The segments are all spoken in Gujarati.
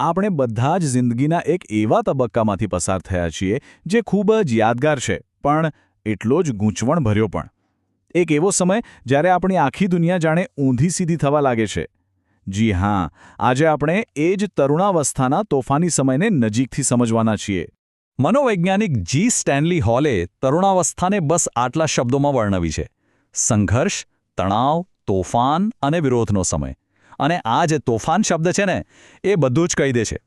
આપણે બધા જ જિંદગીના એક એવા તબક્કામાંથી પસાર થયા છીએ જે ખૂબ જ યાદગાર છે, પણ એટલો જ ગૂંચવણભર્યો પણ. એક એવો સમય જ્યારે આપણી આખી દુનિયા જાણે ઊંધી સીધી થવા લાગે છે. જી હાં, આજે આપણે એ જ તરુણાવસ્થાના તોફાની સમયને નજીકથી સમજવાના છીએ. મનોવૈજ્ઞાનિક જી સ્ટેનલી હોલે તરુણાવસ્થાને બસ આટલા શબ્દોમાં વર્ણવી છે: સંઘર્ષ, તણાવ, તોફાન અને વિરોધનો સમય. અને આ જે તોફાન શબ્દ છે ને, એ બધું જ કહી દે છે.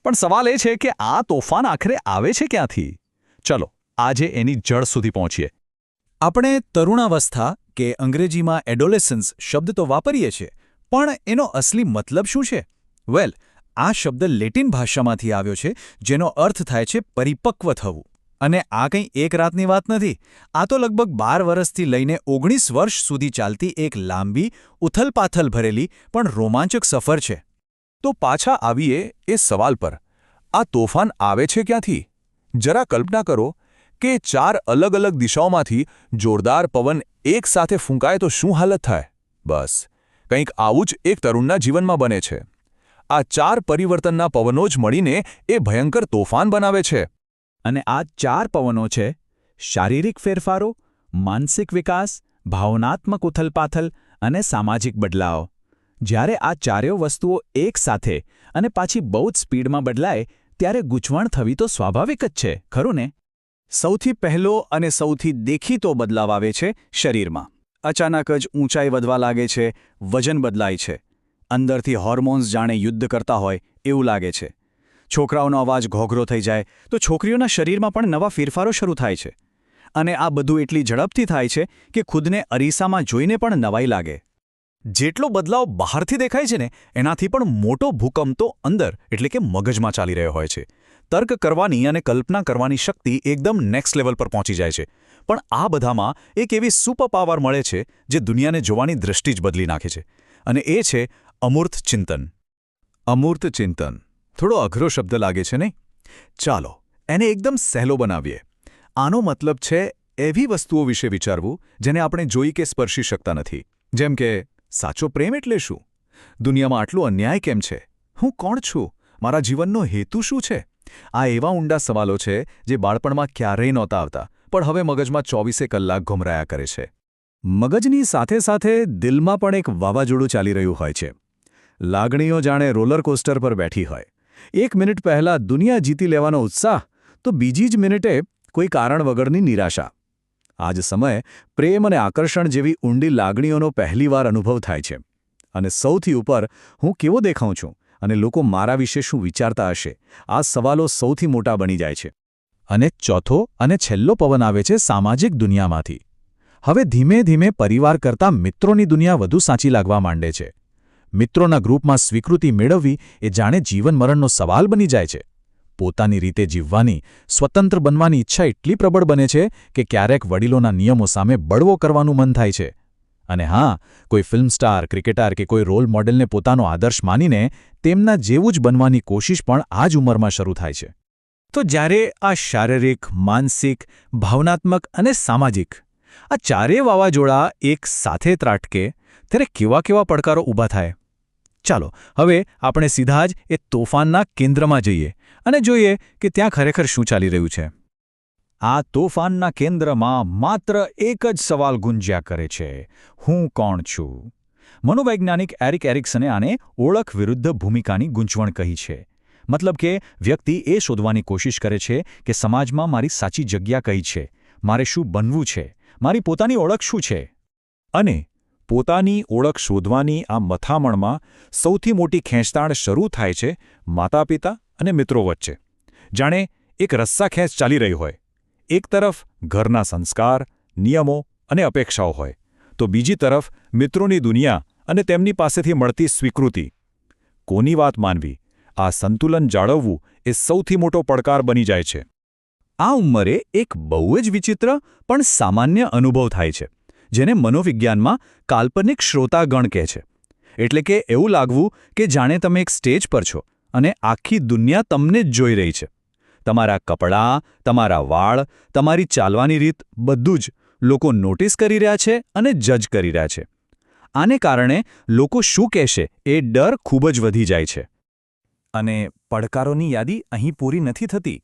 પણ સવાલ એ છે કે આ તોફાન આખરે આવે છે ક્યાંથી? ચલો આજે એની જડ સુધી પહોંચીએ. આપણે તરુણાવસ્થા કે અંગ્રેજીમાં એડોલેસન્સ શબ્દ તો વાપરીએ છીએ, પણ એનો અસલી મતલબ શું છે? વેલ, આ શબ્દ લેટિન ભાષામાંથી આવ્યો છે, જેનો અર્થ થાય છે પરિપક્વ થવું. અને આ કંઈ એક રાતની વાત નથી. આ તો લગભગ 12 વર્ષથી લઈને 19 વર્ષ સુધી ચાલતી એક લાંબી, ઉથલપાથલ ભરેલી પણ રોમાંચક સફર છે. તો પાછા આવીએ એ સવાલ પર: આ તોફાન આવે છે ક્યાંથી? જરા કલ્પના કરો કે 4 અલગ અલગ દિશાઓમાંથી જોરદાર પવન એકસાથે ફૂંકાય તો શું હાલત થાય? બસ કંઈક આવું જ એક તરુણના જીવનમાં બને છે. આ 4 પરિવર્તનના પવનો જ મળીને એ ભયંકર તોફાન બનાવે છે. અને આ 4 પવનો છે: શારીરિક ફેરફારો, માનસિક વિકાસ, ભાવનાત્મક ઉથલપાથલ અને સામાજિક બદલાવ. જ્યારે આ ચારેય વસ્તુઓ એકસાથે અને પાછી બહુ જ સ્પીડમાં બદલાય ત્યારે ગૂંચવણ થવી તો સ્વાભાવિક જ છે, ખરું ને? સૌથી પહેલો અને સૌથી દેખીતો બદલાવ આવે છે શરીરમાં. અચાનક જ ઊંચાઈ વધવા લાગે છે, વજન બદલાય છે. અંદરથી હોર્મોન્સ જાણે યુદ્ધ કરતા હોય એવું લાગે છે. છોકરાઓનો અવાજ ઘોઘરો થઈ જાય તો છોકરીઓના શરીરમાં પણ નવા ફેરફારો શરૂ થાય છે. અને આ બધું એટલી ઝડપથી થાય છે કે ખુદને અરીસામાં જોઈને પણ નવાઈ લાગે. જેટલો બદલાવ બહારથી દેખાય છે ને, એનાથી પણ મોટો ભૂકંપ તો અંદર એટલે કે મગજમાં ચાલી રહ્યો હોય છે. તર્ક કરવાની અને કલ્પના કરવાની શક્તિ એકદમ નેક્સ્ટ લેવલ પર પહોંચી જાય છે. પણ આ બધામાં એક એવી સુપર પાવર મળે છે જે દુનિયાને જોવાની દૃષ્ટિ જ બદલી નાખે છે. અને એ છે અમૂર્ત ચિંતન. અમૂર્ત ચિંતન થોડો અઘરો શબ્દ લાગે છે નહીં? ચાલો એને એકદમ સહેલો બનાવીએ. આનો મતલબ છે એવી વસ્તુઓ વિશે વિચારવું જેને આપણે જોઈ કે સ્પર્શી શકતા નથી. જેમ કે સાચો પ્રેમ એટલે શું? દુનિયામાં આટલો અન્યાય કેમ છે? હું કોણ છું? મારા જીવનનો હેતુ શું છે? આ એવા ઊંડા સવાલો છે જે બાળપણમાં ક્યારેય નહોતા આવતા, પણ હવે મગજમાં 24 કલાક ઘુમરાયા કરે છે. મગજની સાથે સાથે દિલમાં પણ એક વાવાઝોડું ચાલી રહ્યું હોય છે. લાગણીઓ જાણે રોલર કોસ્ટર પર બેઠી હોય. 1 મિનિટ પહેલાં દુનિયા જીતી લેવાનો ઉત્સાહ, તો બીજી જ મિનિટે કોઈ કારણ વગરની નિરાશા. આ જ સમયે પ્રેમ અને આકર્ષણ જેવી ઊંડી લાગણીઓનો પહેલીવાર અનુભવ થાય છે. અને સૌથી ઉપર, હું કેવો દેખાઉં છું અને લોકો મારા વિશે શું વિચારતા હશે, આ સવાલો સૌથી મોટા બની જાય છે. અને ચોથો અને છેલ્લો પવન આવે છે સામાજિક દુનિયામાંથી. હવે ધીમે ધીમે પરિવાર કરતાં મિત્રોની દુનિયા વધુ સાચી લાગવા માંડે છે. મિત્રોના ગ્રુપમાં સ્વીકૃતિ મેળવવી એ જાણે જીવન-મરણનો સવાલ બની જાય છે. પોતાની રીતે જીવવાની, સ્વતંત્ર બનવાની ઈચ્છા એટલી પ્રબળ બને છે કે ક્યારેક વડીલોના નિયમો સામે બળવો કરવાનું મન થાય છે. અને હા, કોઈ ફિલ્મ સ્ટાર, ક્રિકેટર કે કોઈ રોલ મોડેલને પોતાનો આદર્શ માનીને તેમના જેવું જ બનવાની કોશિશ પણ આ જ ઉંમરમાં શરૂ થાય છે. તો જ્યારે આ શારીરિક, માનસિક, ભાવનાત્મક અને સામાજિક આ ચારેય વાવાઝોડા એક સાથે ત્રાટકે ત્યારે કેવા કેવા પડકારો ઊભા થાય? ચાલો હવે આપણે સીધા જ એ તોફાનના કેન્દ્રમાં જઈએ અને જોઈએ કે ત્યાં ખરેખર શું ચાલી રહ્યું છે. આ તોફાનના કેન્દ્રમાં માત્ર એક જ સવાલ ગુંજ્યા કરે છે: હું કોણ છું? મનોવૈજ્ઞાનિક એરિક એરિક્સને આને ઓળખ વિરુદ્ધ ભૂમિકાની ગૂંચવણ કહી છે. મતલબ કે વ્યક્તિ એ શોધવાની કોશિશ કરે છે કે સમાજમાં મારી સાચી જગ્યા કઈ છે, મારે શું બનવું છે, મારી પોતાની ઓળખ શું છે. અને પોતાની ઓળખ શોધવાની આ મથામણમાં સૌથી મોટી ખેંચતાણ શરૂ થાય છે માતાપિતા અને મિત્રો વચ્ચે. જાણે એક રસ્સાખેંચ ચાલી રહી હોય. એક તરફ ઘરના સંસ્કાર, નિયમો અને અપેક્ષાઓ હોય, તો બીજી તરફ મિત્રોની દુનિયા અને તેમની પાસેથી મળતી સ્વીકૃતિ. કોની વાત માનવી? આ સંતુલન જાળવવું એ સૌથી મોટો પડકાર બની જાય છે. આ ઉંમરે એક બહુ જ વિચિત્ર પણ સામાન્ય અનુભવ થાય છે, જેને મનોવિજ્ઞાનમાં કાલ્પનિક શ્રોતાગણ કહે છે. એટલે કે એવું લાગવું કે જાણે તમે એક સ્ટેજ પર છો અને આખી દુનિયા તમને જ જોઈ રહી છે. તમારા કપડાં, તમારા વાળ, તમારી ચાલવાની રીત બધું જ લોકો નોટિસ કરી રહ્યા છે અને જજ કરી રહ્યા છે. આને કારણે લોકો શું કહેશે એ ડર ખૂબ જ વધી જાય છે. અને પડકારોની યાદી અહીં પૂરી નથી થતી.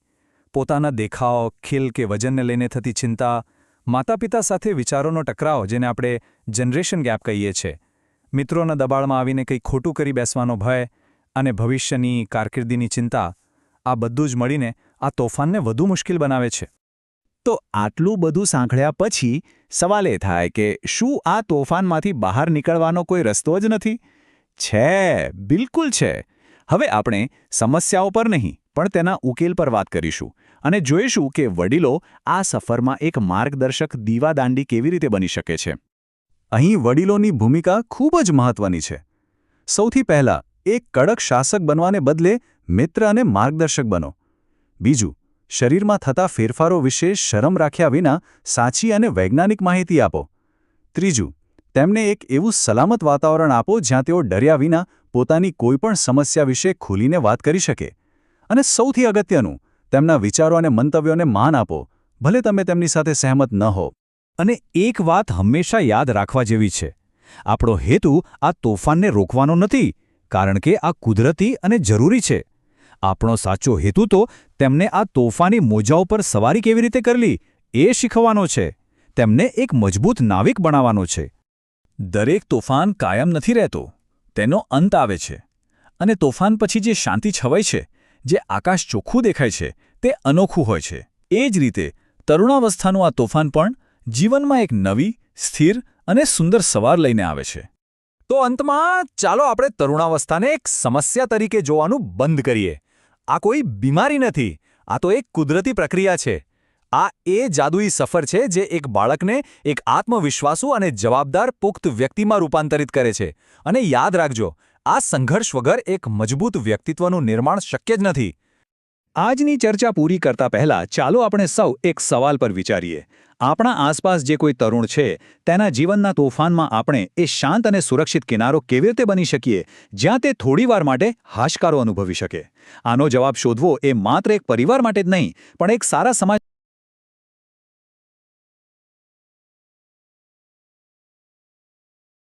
પોતાના દેખાવ, ખીલ કે વજનને લઈને થતી ચિંતા, માતાપિતા સાથે વિચારોનો ટકરાવ જેને આપણે જનરેશન ગેપ કહીએ છીએ, મિત્રોના દબાણમાં આવીને કંઈ ખોટું કરી બેસવાનો ભય અને ભવિષ્યની કારકિર્દીની ચિંતા, આ બધું જ મળીને આ તોફાનને વધુ મુશ્કેલ બનાવે છે. તો આટલું બધું સાંભળ્યા પછી સવાલ એ થાય કે શું આ તોફાનમાંથી બહાર નીકળવાનો કોઈ રસ્તો જ નથી? છે, બિલકુલ છે. હવે આપણે સમસ્યાઓ પર નહીં પણ તેના ઉકેલ પર વાત કરીશું અને જોઈશું કે વડીલો આ સફરમાં એક માર્ગદર્શક દીવાદાંડી કેવી રીતે બની શકે છે. અહીં વડીલોની ભૂમિકા ખૂબ જ મહત્વની છે. સૌથી પહેલાં એક કડક શાસક બનવાને બદલે મિત્ર અને માર્ગદર્શક બનો. બીજું, શરીરમાં થતા ફેરફારો વિશે શરમ રાખ્યા વિના સાચી અને વૈજ્ઞાનિક માહિતી આપો. ત્રીજું, તેમને એક એવું સલામત વાતાવરણ આપો જ્યાં તેઓ ડર્યા વિના પોતાની કોઈપણ સમસ્યા વિશે ખુલીને વાત કરી શકે. અને સૌથી અગત્યનું, તેમના વિચારો અને મંતવ્યોને માન આપો, ભલે તમે તેમની સાથે સહેમત ન હો. અને એક વાત હંમેશા યાદ રાખવા જેવી છે, આપણો હેતુ આ તોફાનને રોકવાનો નથી, કારણ કે આ કુદરતી અને જરૂરી છે. આપણો સાચો હેતુ તો તેમને આ તોફાની મોજાઓ પર સવારી કેવી રીતે કરવી એ શીખવવાનો છે, તેમને એક મજબૂત નાવિક બનાવવાનો છે. દરેક તોફાન કાયમ નથી રહેતો, તેનો અંત આવે છે. અને તોફાન પછી જે શાંતિ છવાય છે, જે આકાશ ચોખ્ખું દેખાય છે, તે અનોખું હોય છે. એ જ રીતે તરુણાવસ્થાનું આ તોફાન પણ જીવનમાં એક નવી, સ્થિર અને સુંદર સવાર લઈને આવે છે. તો અંતમાં ચાલો આપણે તરુણાવસ્થાને એક સમસ્યા તરીકે જોવાનું બંધ કરીએ. આ કોઈ બીમારી નથી, આ તો એક કુદરતી પ્રક્રિયા છે. આ એ જાદુઈ સફર છે જે એક બાળકને એક આત્મવિશ્વાસુ અને જવાબદાર પુખ્ત વ્યક્તિમાં રૂપાંતરિત કરે છે. અને યાદ રાખજો, આ સંઘર્ષ વગર એક મજબૂત વ્યક્તિત્વનું નિર્માણ શક્ય જ નથી. આજની ચર્ચા પૂરી કરતા પહેલા ચાલો આપણે સૌ એક સવાલ પર વિચારીએ. આપણા આસપાસ જે કોઈ તરુણ છે, તેના જીવનના તોફાનમાં આપણે એ શાંત અને સુરક્ષિત કિનારો કેવી રીતે બની શકીએ, જ્યાં તે થોડીવાર માટે હાશકારો અનુભવી શકે? આનો જવાબ શોધવો એ માત્ર એક પરિવાર માટે જ નહીં, પણ એક સારા સમાજ